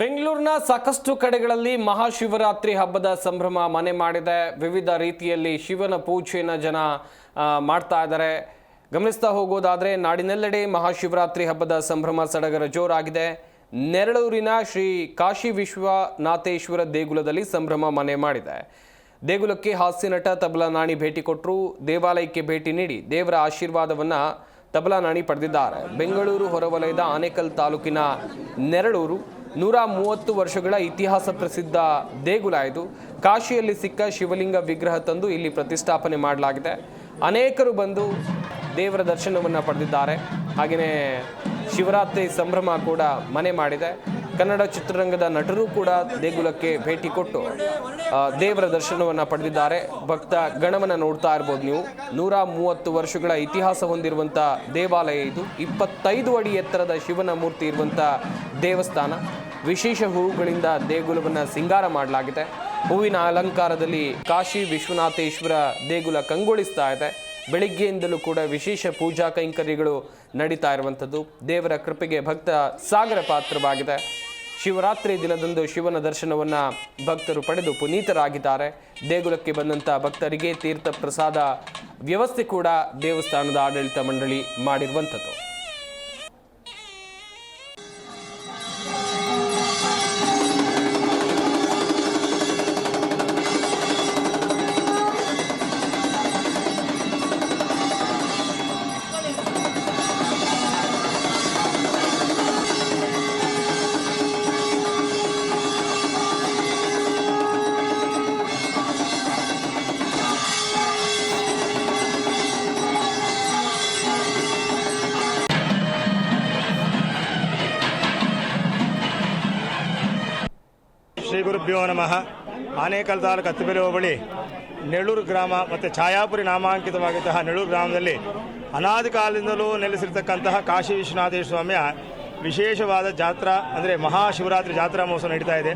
ಬೆಂಗಳೂರಿನ ಸಾಕಷ್ಟು ಕಡೆಗಳಲ್ಲಿ ಮಹಾಶಿವರಾತ್ರಿ ಹಬ್ಬದ ಸಂಭ್ರಮ ಮನೆ ಮಾಡಿದೆ. ವಿವಿಧ ರೀತಿಯಲ್ಲಿ ಶಿವನ ಪೂಜೆಯನ್ನು ಜನ ಮಾಡ್ತಾ ಇದ್ದಾರೆ. ಗಮನಿಸ್ತಾ ಹೋಗೋದಾದರೆ ನಾಡಿನೆಲ್ಲೆಡೆ ಮಹಾಶಿವರಾತ್ರಿ ಹಬ್ಬದ ಸಂಭ್ರಮ ಸಡಗರ ಜೋರಾಗಿದೆ. ನೆರಳೂರಿನ ಶ್ರೀ ಕಾಶಿ ವಿಶ್ವನಾಥೇಶ್ವರ ದೇಗುಲದಲ್ಲಿ ಸಂಭ್ರಮ ಮನೆ ಮಾಡಿದೆ. ದೇಗುಲಕ್ಕೆ ಹಾಸ್ಯ ನಟ ತಬಲಾ ನಾಣಿ ಭೇಟಿ ಕೊಟ್ಟರು. ದೇವಾಲಯಕ್ಕೆ ಭೇಟಿ ನೀಡಿ ದೇವರ ಆಶೀರ್ವಾದವನ್ನು ತಬಲಾ ನಾಣಿ ಪಡೆದಿದ್ದಾರೆ. ಬೆಂಗಳೂರು ಹೊರವಲಯದ ಆನೇಕಲ್ ತಾಲೂಕಿನ ನೆರಳೂರು 130 ವರ್ಷಗಳ ಇತಿಹಾಸ ಪ್ರಸಿದ್ಧ ದೇಗುಲ ಇದು. ಕಾಶಿಯಲ್ಲಿ ಸಿಕ್ಕ ಶಿವಲಿಂಗ ವಿಗ್ರಹ ತಂದು ಇಲ್ಲಿ ಪ್ರತಿಷ್ಠಾಪನೆ ಮಾಡಲಾಗಿದೆ. ಅನೇಕರು ಬಂದು ದೇವರ ದರ್ಶನವನ್ನು ಪಡೆದಿದ್ದಾರೆ. ಹಾಗೆಯೇ ಶಿವರಾತ್ರಿ ಸಂಭ್ರಮ ಕೂಡ ಮನೆ ಮಾಡಿದೆ. ಕನ್ನಡ ಚಿತ್ರರಂಗದ ನಟರು ಕೂಡ ದೇಗುಲಕ್ಕೆ ಭೇಟಿ ಕೊಟ್ಟು ದೇವರ ದರ್ಶನವನ್ನು ಪಡೆದಿದ್ದಾರೆ. ಭಕ್ತ ಗಣವನ್ನು ನೋಡ್ತಾ ಇರ್ಬೋದು ನೀವು. 130 ವರ್ಷಗಳ ಇತಿಹಾಸ ಹೊಂದಿರುವಂಥ ದೇವಾಲಯ ಇದು. 25 ಅಡಿ ಎತ್ತರದ ಶಿವನ ಮೂರ್ತಿ ಇರುವಂಥ ದೇವಸ್ಥಾನ. ವಿಶೇಷ ಹೂವುಗಳಿಂದ ದೇಗುಲವನ್ನು ಸಿಂಗಾರ ಮಾಡಲಾಗಿದೆ. ಹೂವಿನ ಅಲಂಕಾರದಲ್ಲಿ ಕಾಶಿ ವಿಶ್ವನಾಥೇಶ್ವರ ದೇಗುಲ ಕಂಗೊಳಿಸ್ತಾ ಇದೆ. ಬೆಳಿಗ್ಗೆಯಿಂದಲೂ ಕೂಡ ವಿಶೇಷ ಪೂಜಾ ಕೈಂಕರ್ಯಗಳು ನಡೀತಾ ಇರುವಂಥದ್ದು. ದೇವರ ಕೃಪೆಗೆ ಭಕ್ತ ಸಾಗರ ಪಾತ್ರವಾಗಿದೆ. ಶಿವರಾತ್ರಿ ದಿನದಂದು ಶಿವನ ದರ್ಶನವನ್ನು ಭಕ್ತರು ಪಡೆದು ಪುನೀತರಾಗಿದ್ದಾರೆ. ದೇಗುಲಕ್ಕೆ ಬಂದಂಥ ಭಕ್ತರಿಗೆ ತೀರ್ಥ ಪ್ರಸಾದ ವ್ಯವಸ್ಥೆ ಕೂಡ ದೇವಸ್ಥಾನದ ಆಡಳಿತ ಮಂಡಳಿ ಮಾಡಿರುವಂಥದ್ದು. ಶ್ರೀ ಗುರುಭ್ಯೋ ನಮಃ. ಆನೇಕಲ್ ತಾಲೂಕು ಅತ್ತಿಬೆಲೆ ಹೋಬಳಿ ನೆರಳೂರು ಗ್ರಾಮ ಮತ್ತು ಛಾಯಾಪುರಿ ನಾಮಾಂಕಿತವಾಗಿದ್ದಂತಹ ನೆರಳೂರು ಗ್ರಾಮದಲ್ಲಿ ಅನಾದಿ ಕಾಲದಿಂದಲೂ ನೆಲೆಸಿರ್ತಕ್ಕಂತಹ ಕಾಶಿ ವಿಶ್ವನಾಥೇಶ್ವರ ಸ್ವಾಮಿಯ ವಿಶೇಷವಾದ ಜಾತ್ರಾ ಅಂದರೆ ಮಹಾಶಿವರಾತ್ರಿ ಜಾತ್ರಾ ಮಹೋತ್ಸವ ನಡೀತಾ ಇದೆ.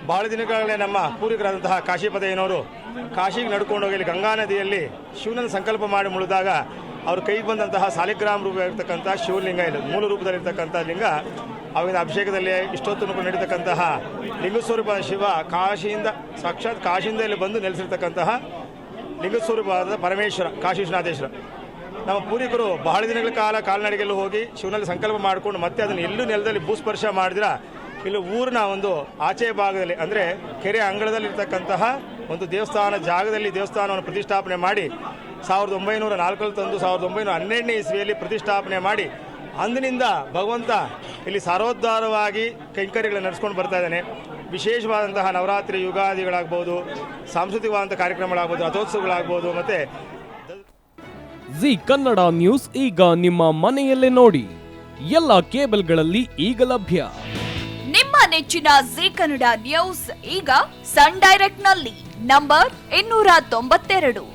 ಬಹಳ ದಿನಗಳಲ್ಲೇ ನಮ್ಮ ಪೂರ್ವಿಕರಾದಂತಹ ಕಾಶಿಪದಯ್ಯನವರು ಕಾಶಿಗೆ ನಡ್ಕೊಂಡು ಹೋಗಿ ಗಂಗಾ ನದಿಯಲ್ಲಿ ಶಿವನನ್ನು ಸಂಕಲ್ಪ ಮಾಡಿ ಮುಳಿದಾಗ ಅವರು ಕೈಗೆ ಬಂದಂತಹ ಸಾಲಿಗ್ರಾಮ ರೂಪ ಇರ್ತಕ್ಕಂಥ ಶಿವಲಿಂಗ ಇಲ್ಲ, ಮೂಲ ರೂಪದಲ್ಲಿರ್ತಕ್ಕಂಥ ಲಿಂಗ. ಅವಿನ ಅಭಿಷೇಕದಲ್ಲಿ ಇಷ್ಟೊತ್ತು ನಡೀತಕ್ಕಂತಹ ಲಿಂಗಸ್ವರೂಪ ಶಿವ ಕಾಶಿಯಿಂದ ಸಾಕ್ಷಾತ್ ಕಾಶಿಯಿಂದ ಇಲ್ಲಿ ಬಂದು ನೆಲೆಸಿರ್ತಕ್ಕಂತಹ ಲಿಂಗಸ್ವರೂಪವಾದ ಪರಮೇಶ್ವರ ಕಾಶಿ ವಿಶ್ವನಾಥೇಶ್ವರ. ನಮ್ಮ ಪೂರ್ವಿಕರು ಬಹಳ ದಿನಗಳ ಕಾಲ ಕಾಲ್ನಡಿಗೆಲ್ಲೂ ಹೋಗಿ ಶಿವನಲ್ಲಿ ಸಂಕಲ್ಪ ಮಾಡಿಕೊಂಡು ಮತ್ತೆ ಅದನ್ನು ಎಲ್ಲೂ ನೆಲದಲ್ಲಿ ಭೂಸ್ಪರ್ಶ ಮಾಡಿದ್ರ ಇಲ್ಲಿ ಊರಿನ ಒಂದು ಆಚೆ ಭಾಗದಲ್ಲಿ ಅಂದರೆ ಕೆರೆ ಅಂಗಳದಲ್ಲಿರ್ತಕ್ಕಂತಹ ಒಂದು ದೇವಸ್ಥಾನ ಜಾಗದಲ್ಲಿ ದೇವಸ್ಥಾನವನ್ನು ಪ್ರತಿಷ್ಠಾಪನೆ ಮಾಡಿ 1904 ತಂದು 1912ನೇ ಇಸ್ವಿಯಲ್ಲಿ ಪ್ರತಿಷ್ಠಾಪನೆ ಮಾಡಿ ಅಂದಿನಿಂದ ಭಗವಂತ ಇಲ್ಲಿ ಸಾರೋದ್ಧಾರವಾಗಿ ಕೈಂಕರ್ಯಗಳನ್ನು ನಡೆಸ್ಕೊಂಡು ಬರ್ತಾ ಇದ್ದಾನೆ. ವಿಶೇಷವಾದಂತಹ ನವರಾತ್ರಿ ಯುಗಾದಿಗಳಾಗ್ಬೋದು, ಸಾಂಸ್ಕೃತಿಕವಾದಂಥ ಕಾರ್ಯಕ್ರಮಗಳಾಗ್ಬೋದು, ರಥೋತ್ಸವಗಳಾಗ್ಬೋದು. ಮತ್ತು ಜಿ ಕನ್ನಡ ನ್ಯೂಸ್ ಈಗ ನಿಮ್ಮ ಮನೆಯಲ್ಲೇ ನೋಡಿ. ಎಲ್ಲ ಕೇಬಲ್ಗಳಲ್ಲಿ ಈಗ ಲಭ್ಯ. ನಿಮ್ಮ ನೆಚ್ಚಿನ ಜಿ ಕನ್ನಡ ನ್ಯೂಸ್ ಈಗ ಸನ್ ಡೈರೆಕ್ಟ್ ನಲ್ಲಿ number 292,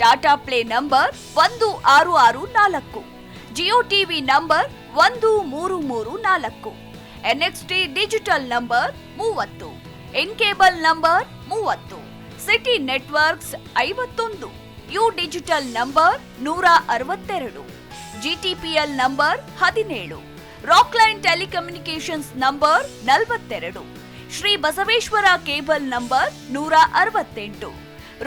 Tata Play number 1664, Jio TV number 1334, NXT digital number 30, In Cable number 30, City Networks 51, U digital number 162, GTPL number 17, Rockline telecommunications number 42, Shri Basaveshwara cable number 168,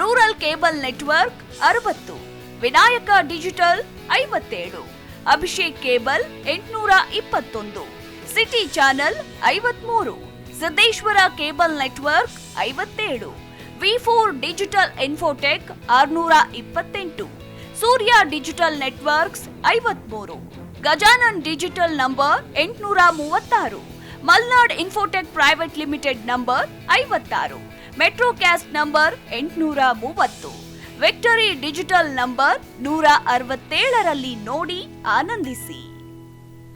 rural cable network 60, Vinayaka digital 57, Abhishek cable 821, city channel 53, Siddeshwara cable network 57, ವಿ4 digital infotech 628, Surya digital networks 53, Gajanan digital number 836, Malnad infotech private limited number 56, Metrocast number 830, victory digital number 167ರಲ್ಲಿ ನೋಡಿ ಆನಂದಿಸಿ.